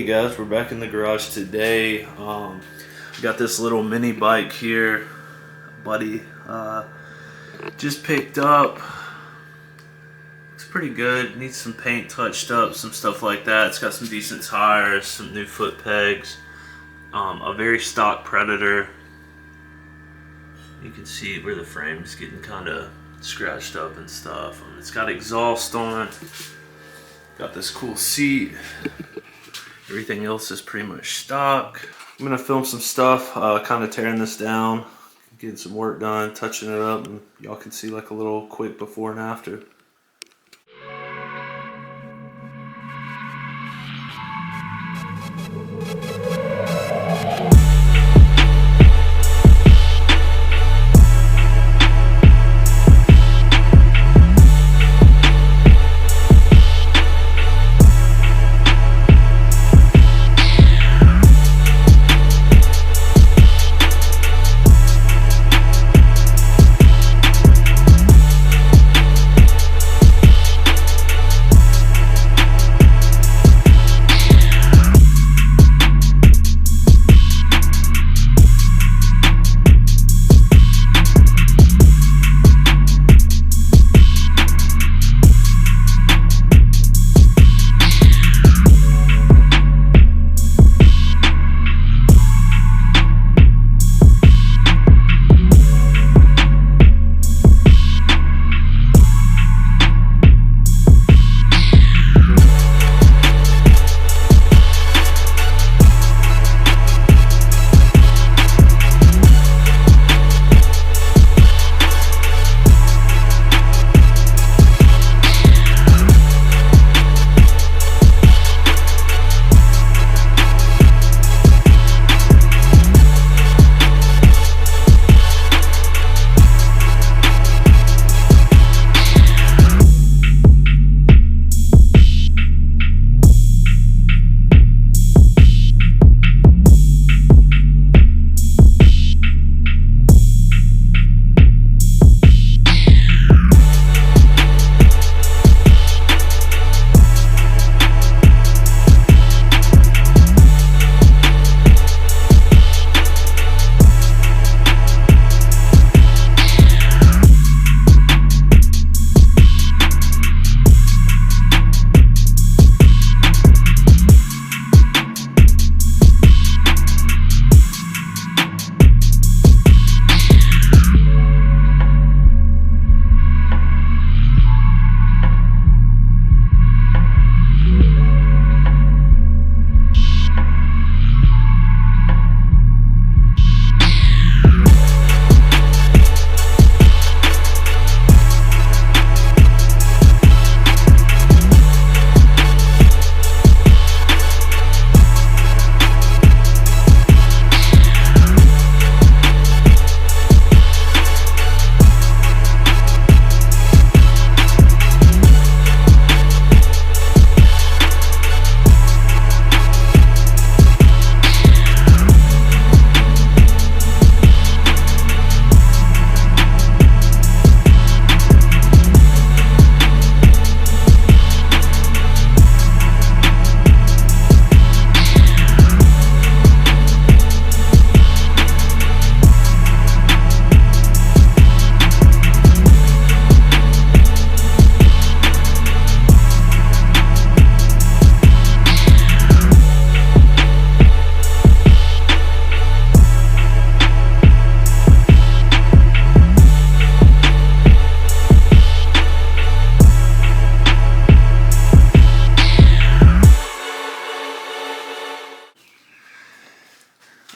guys, we're back in the garage today. Got this little mini bike here, buddy. Just picked up. It's pretty good. Needs some paint touched up, some stuff like that. It's got some decent tires, some new foot pegs, a very stock Predator. You can see where the frame is getting kind of scratched up and stuff. It's got exhaust on it. Got this cool seat. Everything else is pretty much stock. I'm gonna film some stuff, kind of tearing this down, getting some work done, touching it up, and y'all can see like a little quick before and after.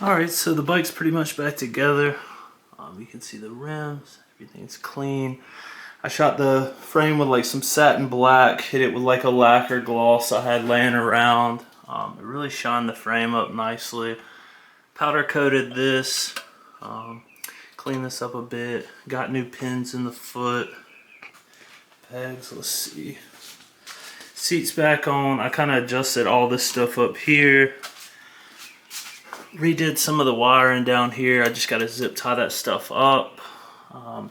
Alright, so the bike's pretty much back together. You can see the rims, everything's clean. I shot the frame with like some satin black, hit it with like a lacquer gloss I had laying around. It really shined the frame up nicely. Powder coated this, cleaned this up a bit, got new pins in the foot. Pegs, let's see. Seat's back on. I kind of adjusted all this stuff up here. Redid some of the wiring down here. I just got to zip tie that stuff up. I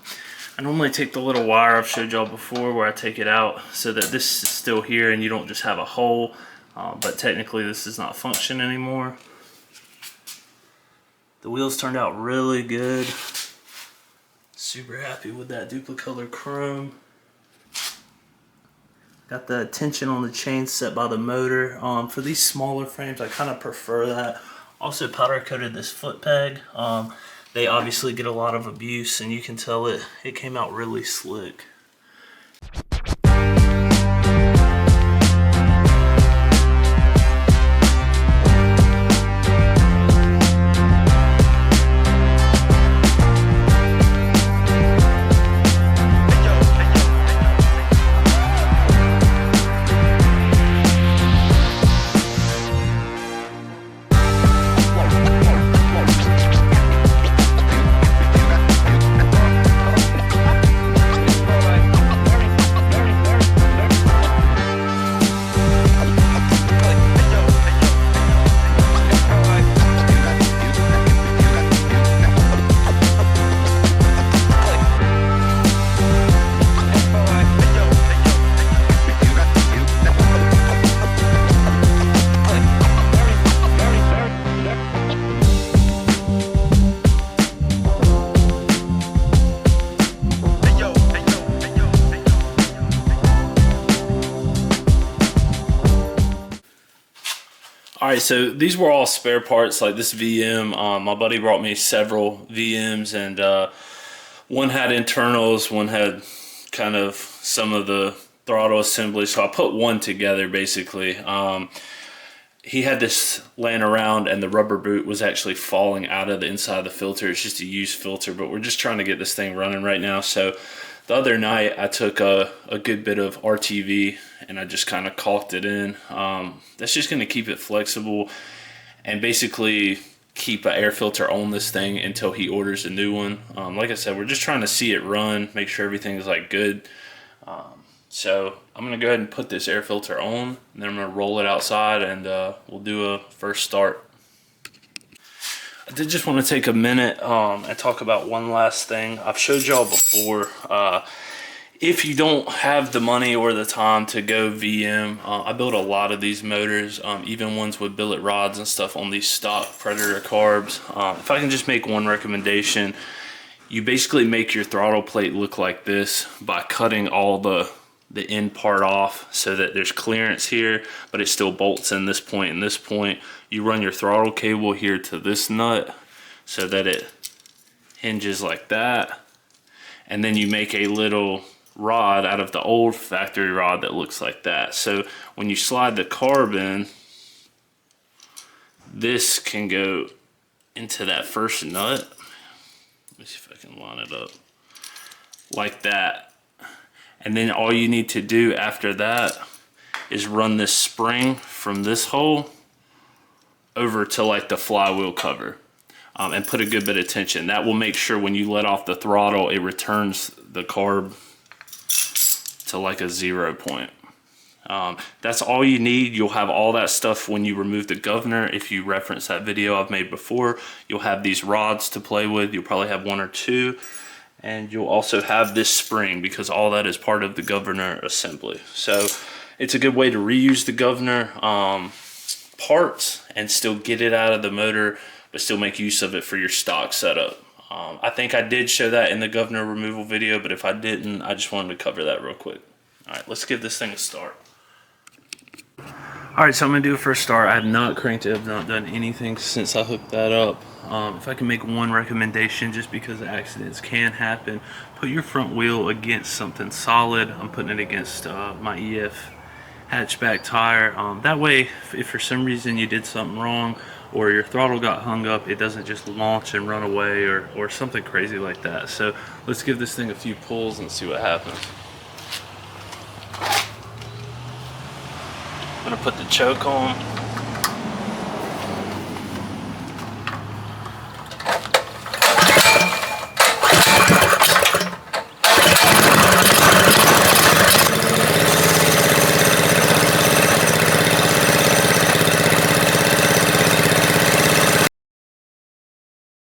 normally take the little wire I've showed y'all before where I take it out so that this is still here and you don't just have a hole. but technically this does not function anymore. The wheels turned out really good. Super happy with that Duplicolor chrome. Got the tension on the chain set by the motor. For these smaller frames, I kind of prefer that. Also powder coated this foot peg. They obviously get a lot of abuse, and you can tell it came out really slick. Alright, so these were all spare parts, like this VM. My buddy brought me several VMs, and one had internals, one had kind of some of the throttle assembly, so I put one together basically. He had this laying around, and the rubber boot was actually falling out of the inside of the filter. It's just a used filter, but we're just trying to get this thing running right now. So the other night I took a good bit of RTV and I just kind of caulked it in. That's just going to keep it flexible and basically keep an air filter on this thing until he orders a new one. Like I said, we're just trying to see it run, make sure everything's like good. So I'm going to go ahead and put this air filter on, and then I'm going to roll it outside, and we'll do a first start. I did just want to take a minute and talk about one last thing. I've showed y'all before, if you don't have the money or the time to go VM, I build a lot of these motors, even ones with billet rods and stuff on these stock Predator carbs. If I can just make one recommendation, you basically make your throttle plate look like this by cutting all the end part off so that there's clearance here, but it still bolts in this point and this point. You run your throttle cable here to this nut so that it hinges like that, and then you make a little rod out of the old factory rod that looks like that. So when you slide the carb in, this can go into that first nut. Let me see if I can line it up like that. And then all you need to do after that is run this spring from this hole over to like the flywheel cover, and put a good bit of tension. That will make sure when you let off the throttle, it returns the carb to like a 0 point. That's all you need. You'll have all that stuff when you remove the governor. If you reference that video I've made before, you'll have these rods to play with. You'll probably have 1 or 2. And you'll also have this spring, because all that is part of the governor assembly. So it's a good way to reuse the governor parts and still get it out of the motor, but still make use of it for your stock setup. I think I did show that in the governor removal video, but if I didn't, I just wanted to cover that real quick. All right, let's give this thing a start. All right, so I'm gonna do a first start. I have not cranked it, I've not done anything since I hooked that up. If I can make one recommendation, just because accidents can happen, put your front wheel against something solid. I'm putting it against my EF hatchback tire. That way, if for some reason you did something wrong or your throttle got hung up, it doesn't just launch and run away or something crazy like that. So let's give this thing a few pulls and see what happens. I'm gonna put the choke on.